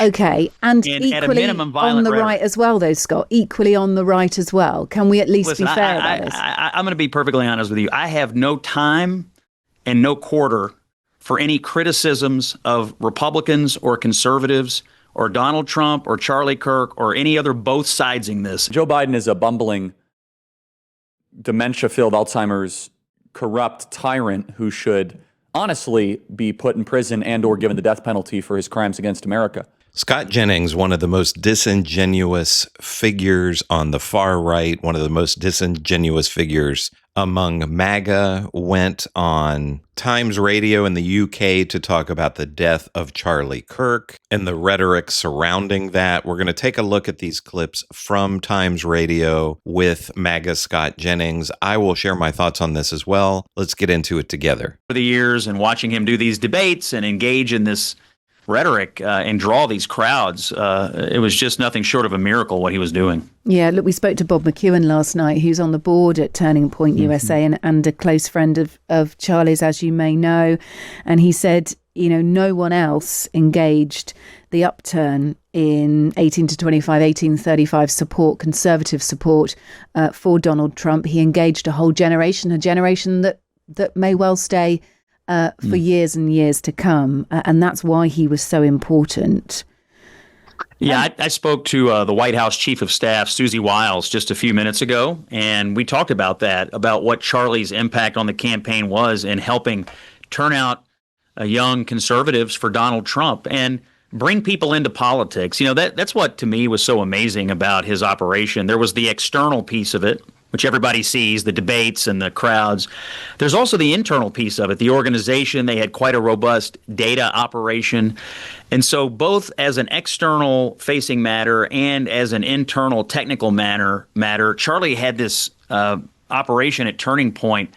Okay, and at a equally minimum, violent on the rhetoric. right as well, though, Scott. Equally on the right as well. Can we at least Listen, be fair about this? I'm going to be perfectly honest with you. I have no time and no quarter for any criticisms of Republicans or conservatives or Donald Trump or Charlie Kirk or any other both sidesing this. Joe Biden is a bumbling, dementia-filled Alzheimer's, corrupt tyrant who should honestly be put in prison and or given the death penalty for his crimes against America. Scott Jennings, one of the most disingenuous figures on the far right, one of the most disingenuous figures among MAGA, went on Times Radio in the UK to talk about the death of Charlie Kirk and the rhetoric surrounding that. We're going to take a look at these clips from Times Radio with MAGA Scott Jennings. I will share my thoughts on this as well. Let's get into it together. For the years and watching him do these debates and engage in this rhetoric and draw these crowds, it was just nothing short of a miracle what he was doing. Yeah, look, we spoke to Bob McEwen last night, who's on the board at Turning Point USA and a close friend of Charlie's, as you may know. And he said, no one else engaged the upturn in 18 to 25, 1835 support, conservative support for Donald Trump. He engaged a whole generation, a generation that may well stay for years and years to come. And that's why he was so important. Yeah, I spoke to the White House Chief of Staff, Susie Wiles, just a few minutes ago, and we talked about that, about what Charlie's impact on the campaign was in helping turn out young conservatives for Donald Trump and bring people into politics. That's what, to me, was so amazing about his operation. There was the external piece of it, which everybody sees, the debates and the crowds. There's also the internal piece of it, the organization. They had quite a robust data operation. And so both as an external facing matter and as an internal technical matter, Charlie had this operation at Turning Point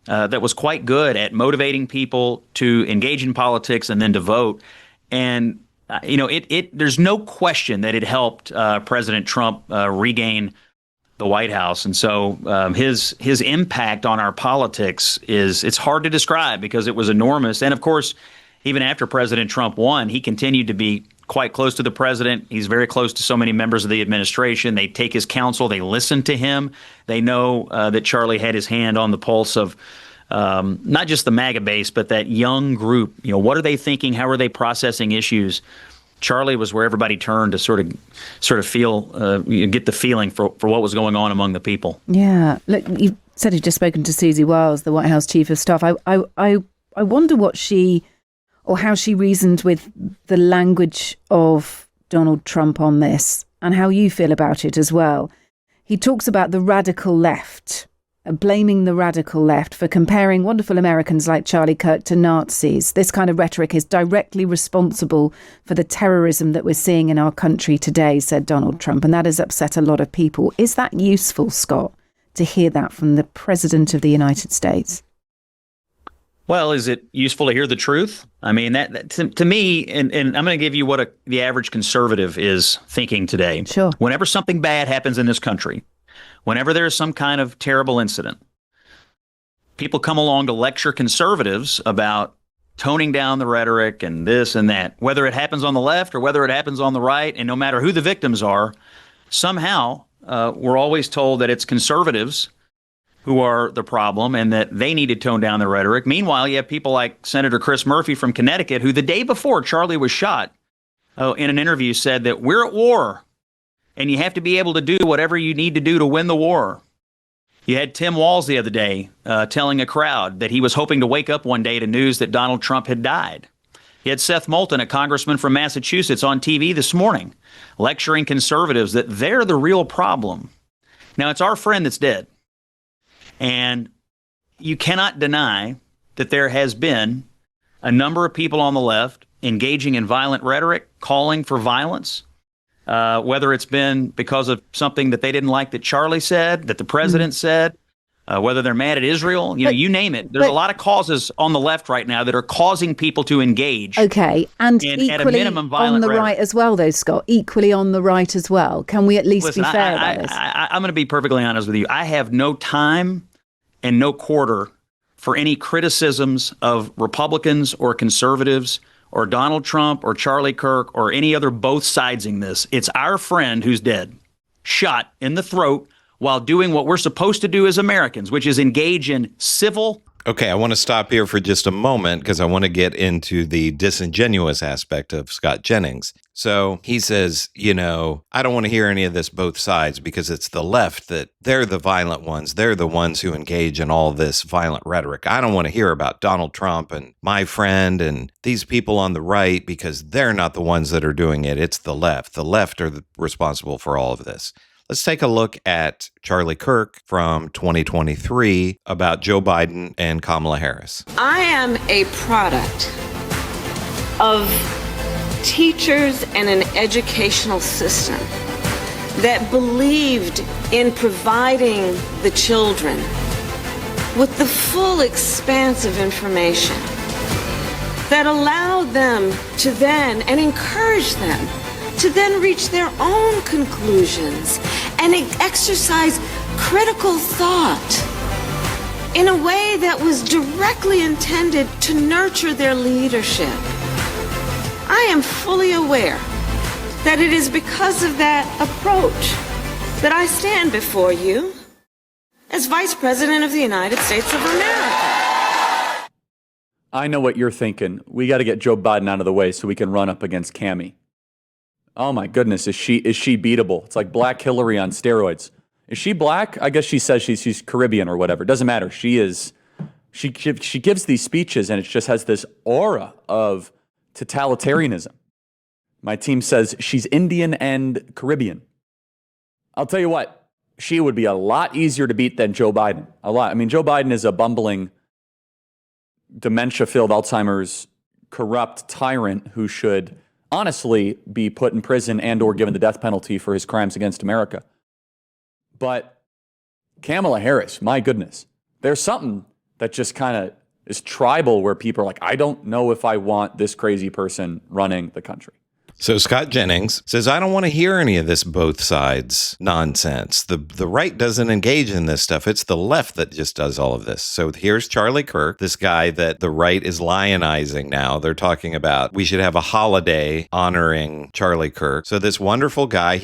that was quite good at motivating people to engage in politics and then to vote. And there's no question that it helped President Trump regain the White House. And so his impact on our politics it's hard to describe because it was enormous. And of course, even after President Trump won, he continued to be quite close to the president. He's very close to so many members of the administration. They take his counsel. They listen to him. They know that Charlie had his hand on the pulse of not just the MAGA base, but that young group. What are they thinking? How are they processing issues? Charlie was where everybody turned to sort of feel, get the feeling for what was going on among the people. Yeah. Look, you said you'd just spoken to Susie Wiles, the White House Chief of Staff. I wonder what how she reasoned with the language of Donald Trump on this and how you feel about it as well. He talks about the radical left, blaming the radical left for comparing wonderful Americans like Charlie Kirk to Nazis. This kind of rhetoric is directly responsible for the terrorism that we're seeing in our country today, said Donald Trump, and that has upset a lot of people. Is that useful, Scott, to hear that from the President of the United States? Well, is it useful to hear the truth? I mean, that to me, and I'm going to give you what the average conservative is thinking today. Sure. Whenever something bad happens in this country, whenever there is some kind of terrible incident, people come along to lecture conservatives about toning down the rhetoric and this and that, whether it happens on the left or whether it happens on the right, and no matter who the victims are, somehow we're always told that it's conservatives who are the problem and that they need to tone down the rhetoric. Meanwhile, you have people like Senator Chris Murphy from Connecticut, who the day before Charlie was shot, in an interview said that we're at war and you have to be able to do whatever you need to do to win the war. You had Tim Walz the other day telling a crowd that he was hoping to wake up one day to news that Donald Trump had died. You had Seth Moulton, a congressman from Massachusetts, on TV this morning lecturing conservatives that they're the real problem. Now, it's our friend that's dead. And you cannot deny that there has been a number of people on the left engaging in violent rhetoric, calling for violence, whether it's been because of something that they didn't like that Charlie said, that the president said, whether they're mad at Israel, you name it. There's a lot of causes on the left right now that are causing people to engage. Okay, and equally at a minimum, on the rhetoric. Right as well, though, Scott, equally on the right as well. Can we at least be fair about this? I'm going to be perfectly honest with you. I have no time and no quarter for any criticisms of Republicans or conservatives or Donald Trump or Charlie Kirk or any other both sidesing this. It's our friend who's dead, shot in the throat while doing what we're supposed to do as Americans, which is engage in civil. Okay, I want to stop here for just a moment because I want to get into the disingenuous aspect of Scott Jennings. So he says, I don't want to hear any of this both sides because it's the left that they're the violent ones. They're the ones who engage in all this violent rhetoric. I don't want to hear about Donald Trump and my friend and these people on the right because they're not the ones that are doing it. It's the left. The left are responsible for all of this. Let's take a look at Charlie Kirk from 2023 about Joe Biden and Kamala Harris. I am a product of teachers and an educational system that believed in providing the children with the full expanse of information that allowed them to then and encouraged them to then reach their own conclusions and exercise critical thought in a way that was directly intended to nurture their leadership. I am fully aware that it is because of that approach that I stand before you as Vice President of the United States of America. I know what you're thinking. We got to get Joe Biden out of the way so we can run up against Cammie. Oh my goodness, is she beatable? It's like Black Hillary on steroids. Is she black? I guess she says she's Caribbean or whatever. It doesn't matter. She gives these speeches and it just has this aura of totalitarianism. My team says she's Indian and Caribbean. I'll tell you what, she would be a lot easier to beat than Joe Biden. A lot. I mean, Joe Biden is a bumbling, dementia-filled Alzheimer's, corrupt tyrant who should honestly be put in prison and or given the death penalty for his crimes against America. But Kamala Harris, my goodness, there's something that just kind of is tribal where people are like, I don't know if I want this crazy person running the country. So Scott Jennings says, I don't want to hear any of this both sides nonsense. The right doesn't engage in this stuff. It's the left that just does all of this. So here's Charlie Kirk, this guy that the right is lionizing now. They're talking about we should have a holiday honoring Charlie Kirk. So this wonderful guy,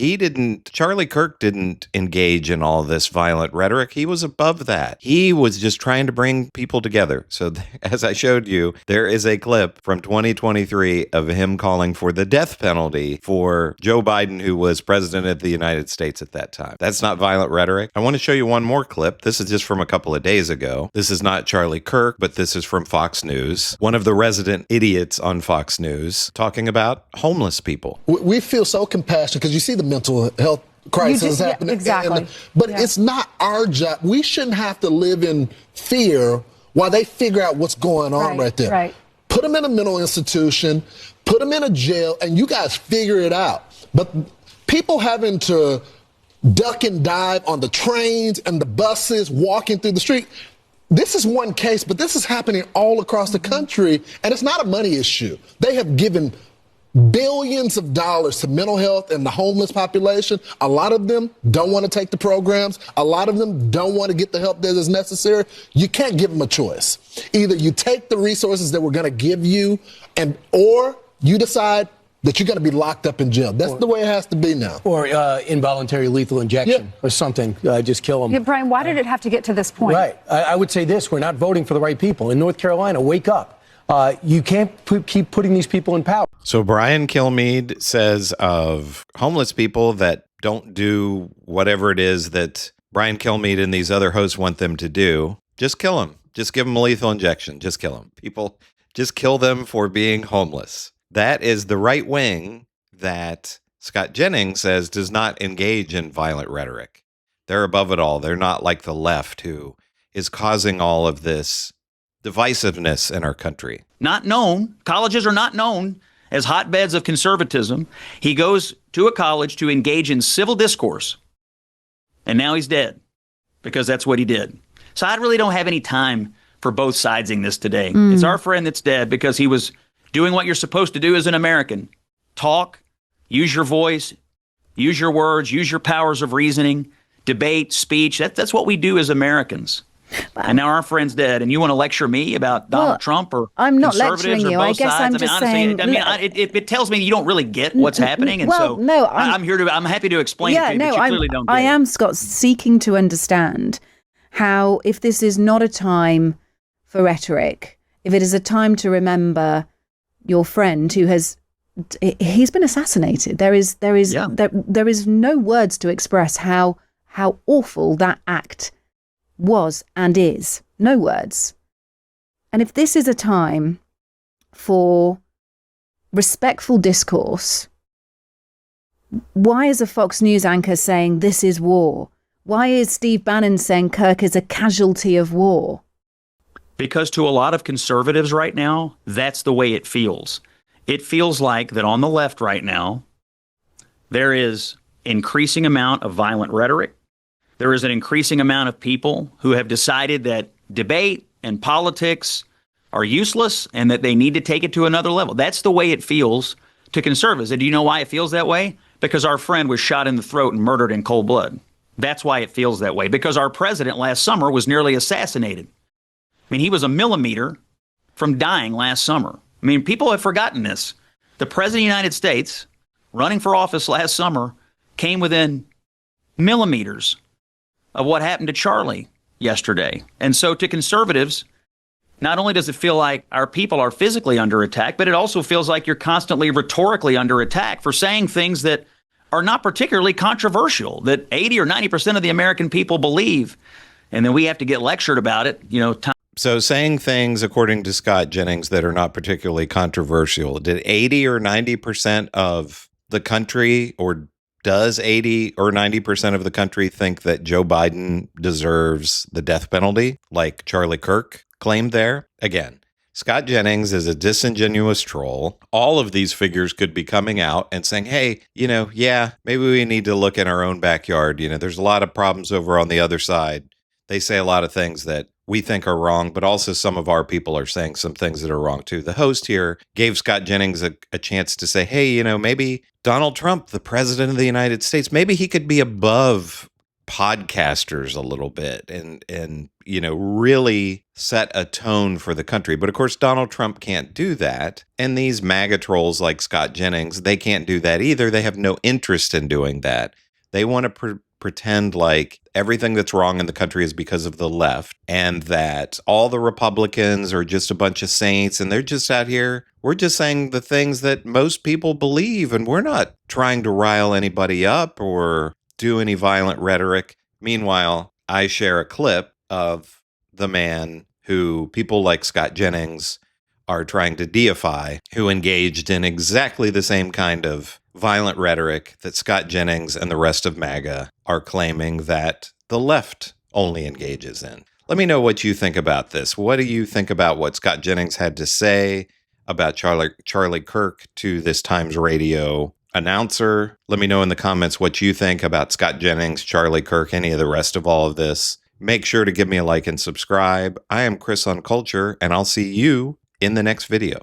Charlie Kirk didn't engage in all this violent rhetoric. He was above that. He was just trying to bring people together. So as I showed you, there is a clip from 2023 of him calling for the death penalty for Joe Biden, who was president of the United States at that time. That's not violent rhetoric. I want to show you one more clip. This is just from a couple of days ago. This is not Charlie Kirk, but this is from Fox News. One of the resident idiots on Fox News talking about homeless people. We feel so compassionate because you see the mental health crisis happening. Yeah, exactly. But it's not our job. We shouldn't have to live in fear while they figure out what's going on right there. Right. Put them in a mental institution, put them in a jail, and you guys figure it out. But people having to duck and dive on the trains and the buses, walking through the street, this is one case, but this is happening all across the country, and it's not a money issue. They have given billions of dollars to mental health and the homeless population. A lot of them don't want to take the programs. A lot of them don't want to get the help that is necessary. You can't give them a choice. Either you take the resources that we're going to give you, or you decide that you're going to be locked up in jail. That's the way it has to be now. Or involuntary lethal injection or something. Just kill them. Yeah, Brian, why did it have to get to this point? Right. I would say this. We're not voting for the right people. In North Carolina, wake up. You can't keep putting these people in power. So Brian Kilmeade says of homeless people that don't do whatever it is that Brian Kilmeade and these other hosts want them to do, just kill them. Just give them a lethal injection. Just kill them. People, just kill them for being homeless. That is the right wing that Scott Jennings says does not engage in violent rhetoric. They're above it all. They're not like the left who is causing all of this divisiveness in our country. Not known. Colleges are not known as hotbeds of conservatism. He goes to a college to engage in civil discourse, and now he's dead because that's what he did. So I really don't have any time for both sidesing this today. It's our friend that's dead because he was doing what you're supposed to do as an American. Talk, use your voice, use your words, use your powers of reasoning, debate, speech. That's what we do as Americans. And now our friend's dead, and you want to lecture me about Donald Trump or I'm not conservatives lecturing or you. both I guess sides? I'm just saying. It tells me you don't really get what's happening, and well, so no, I'm here to. I'm happy to explain it to you, but you clearly don't get I it. am, Scott, seeking to understand how, if this is not a time for rhetoric, if it is a time to remember your friend who he's been assassinated. There is no words to express how awful that act was and is. No words. And if this is a time for respectful discourse, why is a Fox News anchor saying this is war? Why is Steve Bannon saying Kirk is a casualty of war? Because to a lot of conservatives right now, that's the way it feels. It feels like that on the left right now, there is increasing amount of violent rhetoric. There is an increasing amount of people who have decided that debate and politics are useless and that they need to take it to another level. That's the way it feels to conservatives. And do you know why it feels that way? Because our friend was shot in the throat and murdered in cold blood. That's why it feels that way. Because our president last summer was nearly assassinated. I mean, he was a millimeter from dying last summer. I mean, people have forgotten this. The president of the United States, running for office last summer, came within millimeters of what happened to Charlie yesterday. And so to conservatives, not only does it feel like our people are physically under attack, but it also feels like you're constantly rhetorically under attack for saying things that are not particularly controversial, that 80 or 90% of the American people believe. And then we have to get lectured about it, So saying things, according to Scott Jennings, that are not particularly controversial, did 80 or 90% of the country, or does 80 or 90% of the country think that Joe Biden deserves the death penalty, like Charlie Kirk claimed there? Again, Scott Jennings is a disingenuous troll. All of these figures could be coming out and saying, hey, maybe we need to look in our own backyard. There's a lot of problems over on the other side. They say a lot of things that we think are wrong, but also some of our people are saying some things that are wrong too. The host here gave Scott Jennings a chance to say, hey, maybe Donald Trump, the president of the United States, maybe he could be above podcasters a little bit and really set a tone for the country. But of course, Donald Trump can't do that. And these MAGA trolls like Scott Jennings, they can't do that either. They have no interest in doing that. They want to pretend like everything that's wrong in the country is because of the left and that all the Republicans are just a bunch of saints and they're just out here. We're just saying the things that most people believe, and we're not trying to rile anybody up or do any violent rhetoric. Meanwhile, I share a clip of the man who people like Scott Jennings are trying to deify, who engaged in exactly the same kind of violent rhetoric that Scott Jennings and the rest of MAGA are claiming that the left only engages in. Let me know what you think about this. What do you think about what Scott Jennings had to say about Charlie Kirk to this Times Radio announcer? Let me know in the comments what you think about Scott Jennings, Charlie Kirk, any of the rest of all of this. Make sure to give me a like and subscribe. I am Chris on Culture, and I'll see you in the next video.